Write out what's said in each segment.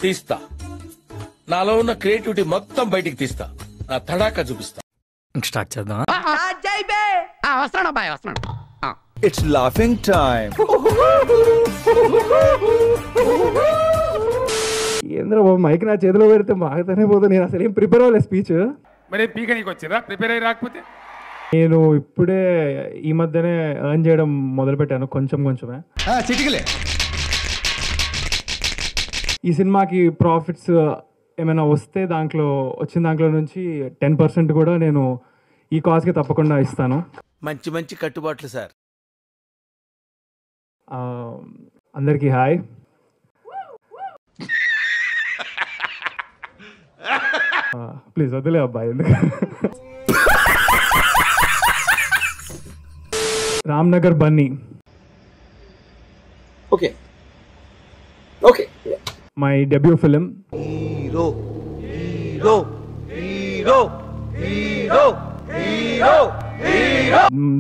తీస్తా, నాలో ఉన్న క్రియేటివిటీ మొత్తం బయటికి తీస్తా, నా తడాకా చూపిస్తా. స్టార్ట్ చేద్దాం. It's laughing time. ఏంద్ర బాబు మైక్ నా చేతిలో పెడితే బాగానే పోతుంది. నేను అసలు ఏం ప్రిపేర్ అవ్వలేదు స్పీచ్. మరి పీక నీకు వచ్చిందా ప్రిపేర్ అయ్యి రాకపోతే? నేను ఇప్పుడే ఈ మధ్యనే ఎర్న్ చేయడం మొదలు పెట్టాను, కొంచెమే. ఈ సినిమాకి ప్రాఫిట్స్ ఏమైనా వస్తే వచ్చిన దాంట్లో నుంచి 10% కూడా నేను ఈ కాజ్కి తప్పకుండా ఇస్తాను. మంచి మంచి కట్టుబాట్లు సార్. అందరికీ హాయ్. ప్లీజ్ వదిలే అబ్బాయి, ఎందుకు? Ramnagar Bunny. Okay my debut film.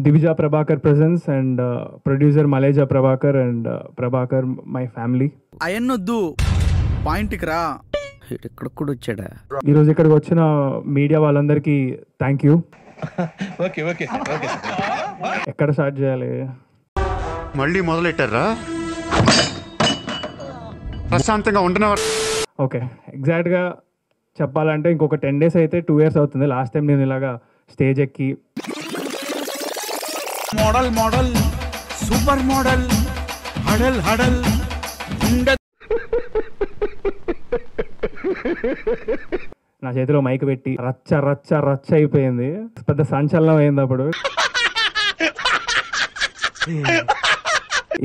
Divija Prabhakar presence and producer Maleja Prabhakar and Prabhakar my family. అయన్నొద్దు, పాయింట్కి రా. ఇక్కడ కూడా వచ్చాడా? ఈరోజు ఇక్కడికి వచ్చిన మీడియా వాళ్ళందరికీ థ్యాంక్ యూ. ఎక్కడ స్టార్ట్ చేయాలి? మళ్ళీ మొదలెట్టారా? ప్రశాంతంగా ఉండనవారు. ఓకే, ఎగ్జాక్ట్గా చెప్పాలంటే ఇంకొక 10 days అయితే 2 years అవుతుంది లాస్ట్ టైం నేను ఇలాగా స్టేజ్ ఎక్కి. మోడల్ సూపర్ మోడల్ హడల్ నా చేతిలో మైక్ పెట్టి రచ్చ అయిపోయింది. పెద్ద సంచలనం అయింది అప్పుడు.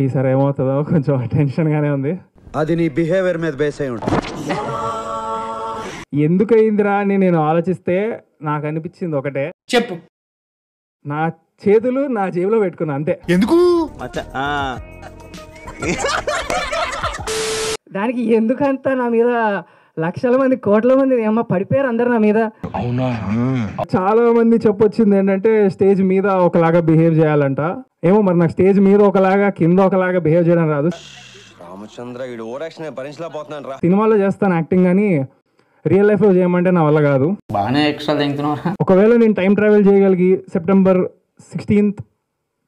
ఈసారి ఏమవుతుందో కొంచెం టెన్షన్ గానే ఉంది. అది నీ బిహేవియర్ మీద బేస్ అయి ఉంటుంది. ఎందుకు అయిందిరా అని నేను ఆలోచిస్తే నాకు అనిపించింది ఒకటే, చెప్పు. నా చేతులు నా జేబులో పెట్టుకున్నా అంతే. ఎందుకు? దానికి ఎందుకంత నా మీద లక్షల మంది కోట్ల మంది ఏమో పడిపోయారు అందరు నా మీద. చాలా మంది చెప్పొచ్చింది ఏంటంటే స్టేజ్ మీద ఒకలాగా బిహేవ్ చేయాలంట. ఏమో మరి నాకు స్టేజ్ మీద ఒకలాగా కింద ఒకలాగా బిహేవ్ చేయడం రాదు. సినిమాలో చేస్తాను యాక్టింగ్, కానీ రియల్ లైఫ్ లో చేయమంటే నా వల్ల కాదు. ఒకవేళ నేను టైం ట్రావెల్ చేయగలిగి September 16th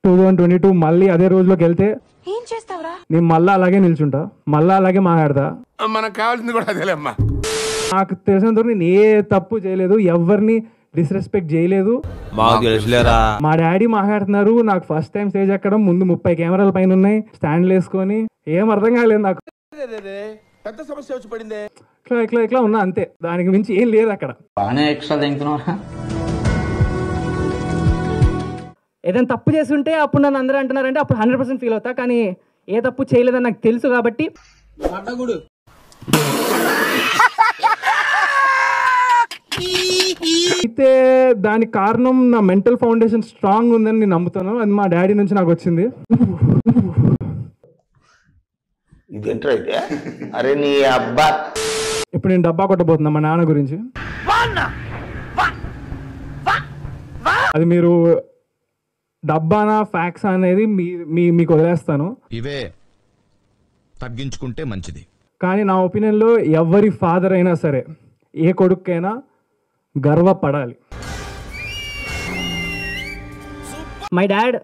2022 మళ్ళీ అదే రోజులోకి వెళ్తే నేను మళ్ళా అలాగే నిల్చుంటా, మళ్ళా అలాగే మాట్లాడతా. మనకు కావాల్సింది కూడా అదేలేమ్మా. నాకు తెలిసినంత నేను ఏ తప్పు చేయలేదు, ఎవరిని డిస్రెస్పెక్ట్ చేయలేదు. మా డాడీ మాట్లాడుతున్నారు, నాకు ఫస్ట్ టైం స్టేజ్ ఎక్కడం, ముందు 30 కెమెరాల పైన ఉన్నాయి, స్టాండ్లు వేసుకొని, ఏం అర్థం కాలేదు నాకు. పెద్ద సమస్య వచ్చి పడిందే. ఇట్లా ఉన్నా అంతే, దానికి మించి ఏం లేదు అక్కడ. ఏదైనా తప్పు చేస్తుంటే అప్పుడు నన్ను అందరూ అంటున్నారంటే అప్పుడు 100% ఫీల్ అవుతా, కానీ ఏ తప్పు చేయలేదని నాకు తెలుసు కాబట్టి అయితే దానికి కారణం నా మెంటల్ ఫౌండేషన్ స్ట్రాంగ్ ఉందని నేను నమ్ముతాను. అది మా డాడీ నుంచి నాకు వచ్చింది. ఇప్పుడు నేను డబ్బా కొట్టబోతున్నా మా నాన్న గురించి. అది మీరు డబ్బానా ఫ్యాక్స్ అనేది మీకు వదిలేస్తాను. ఇవే తగ్గించుకుంటే మంచిది. కానీ నా ఒపీనియన్లో ఎవరి ఫాదర్ అయినా సరే, ఏ కొడుకైనా గర్వపడాలి. మై డాడ్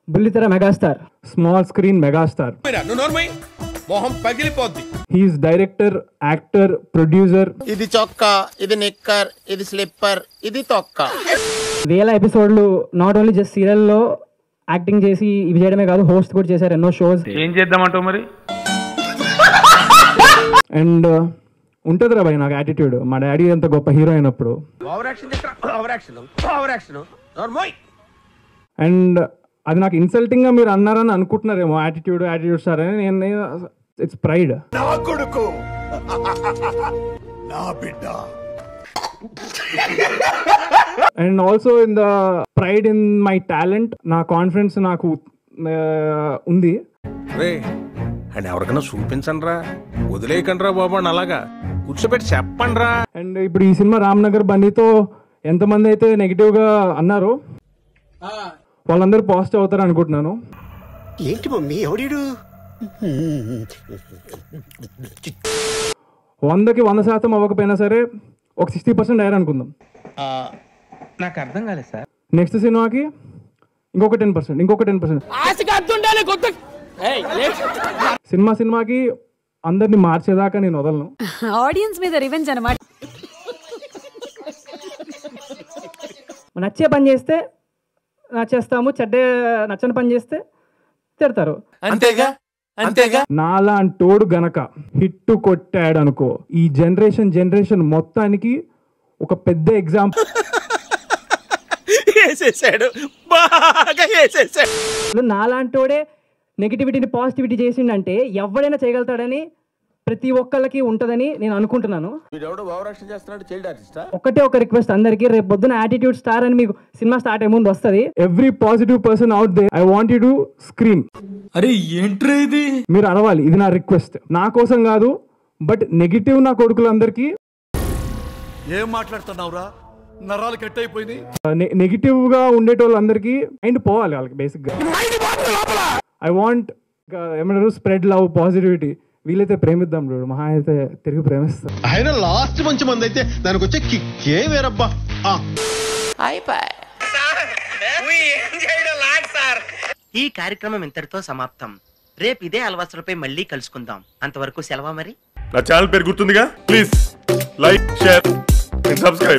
బుల్లితెర megastar, small screen megastar. He's director, actor, producer. ఇది చొక్కా, ఇది నిక్కర్, ఇది స్లిప్పర్, ఇది తొక్క. 1000 ఎపిసోడ్లు నాట్ ఓన్లీ జస్ట్ సీరియల్లో యాక్టింగ్ చేసి ఇవి చేయడమే కాదు, హోస్ట్ కూడా చేశారు ఎన్నో షోస్. ఏం చేద్దామంటావు మరి? అండ్ ఉంటుంది రా భయ్ నాకు యాటిట్యూడ్. మా డాడీ అంత గొప్ప హీరో అయినప్పుడు. అండ్ అది నాకు ఇన్సల్టింగ్ గా మీరు అన్నారని అనుకుంటున్నారేమో, యాటిట్యూడ్ సార్ అని. నేను it's pride. And also in the pride in my talent. నా కాన్ఫిడెన్స్ నాకు ఉంది. అండ్ ఎవరికైనా చూపించండి రా, వదిలేయకండి రా బాబు అని అలాగా కూర్చోబెట్టి చెప్పండి రా. అండ్ ఇప్పుడు ఈ సినిమా రామ్నగర్ బన్నీతో ఎంతమంది అయితే నెగిటివ్ గా అన్నారో వాళ్ళందరూ పాజిటివ్ అవుతారు అనుకుంటున్నాను. ఏంటి మమ్మీ ఎవడు? వందకి 100% అవ్వకపోయినా సరే ఒక 60% అయ్యారు అనుకుందాం. నాకు అర్థం కాలేదు సార్. నెక్స్ట్ సినిమాకి ఇంకొక 10%. సినిమాకి అందరిని మార్చేదాకా నేను వదలను. ఆడియన్స్ మీద రివెంజ్ అన్నమాట. నచ్చే పని చేస్తే నచ్చేస్తాము, నచ్చని పని చేస్తే తిడతారు. అంతేగా నాలాంటోడు గనక హిట్ కొట్టాడు అనుకో, ఈ జనరేషన్ మొత్తానికి ఒక పెద్ద ఎగ్జాంపుల్. నాలాంటోడే నెగిటివిటీని పాజిటివిటీ చేసిండంటే ఎవడైనా చేయగలుగుతాడని ప్రతి ఒక్కళ్ళకి ఉంటుందని నేను అనుకుంటున్నాను. ఒకటే ఒక రిక్వెస్ట్ అందరికి, రేపు పొద్దున యాటిట్యూడ్ స్టార్ అని మీకు సినిమా స్టార్ట్ అయ్యే ముందు వస్తుంది. Every positive person out there, I want you to scream. అరే ఏంట్రా ఇది? మీరు అరవాలి, ఇది నా రిక్వెస్ట్. నా కోసం కాదు, బట్ నెగిటివ్ నా కొడుకులందరికీ. ఏం మాట్లాడుతున్నావురా? నరాలు కట్ అయిపోయింది. నెగిటివ్ గా ఉండేటోళ్ళందరికీ మైండ్ పోవాలి వాళ్ళకి. బేసిక్ గా ఐ వాంట్ ఏమంటారు స్ప్రెడ్ లవ్, పాజిటివిటీ. వీలైతే ప్రేమిద్దాం చూడు, మహా అయితే తిరిగి ప్రేమిస్తాం. ఆయన లాస్ట్ మంచి మంది అయితే దానికి వచ్చే కిక్కే వేరబ్బా. ఈ కార్యక్రమం ఇంతటితో సమాప్తం. రేపు ఇదే అలవాసులపై మళ్ళీ కలుసుకుందాం. అంతవరకు సెలవా మరి. నా ఛానల్ పేరు గుర్తుందిగా? Please like, share and subscribe.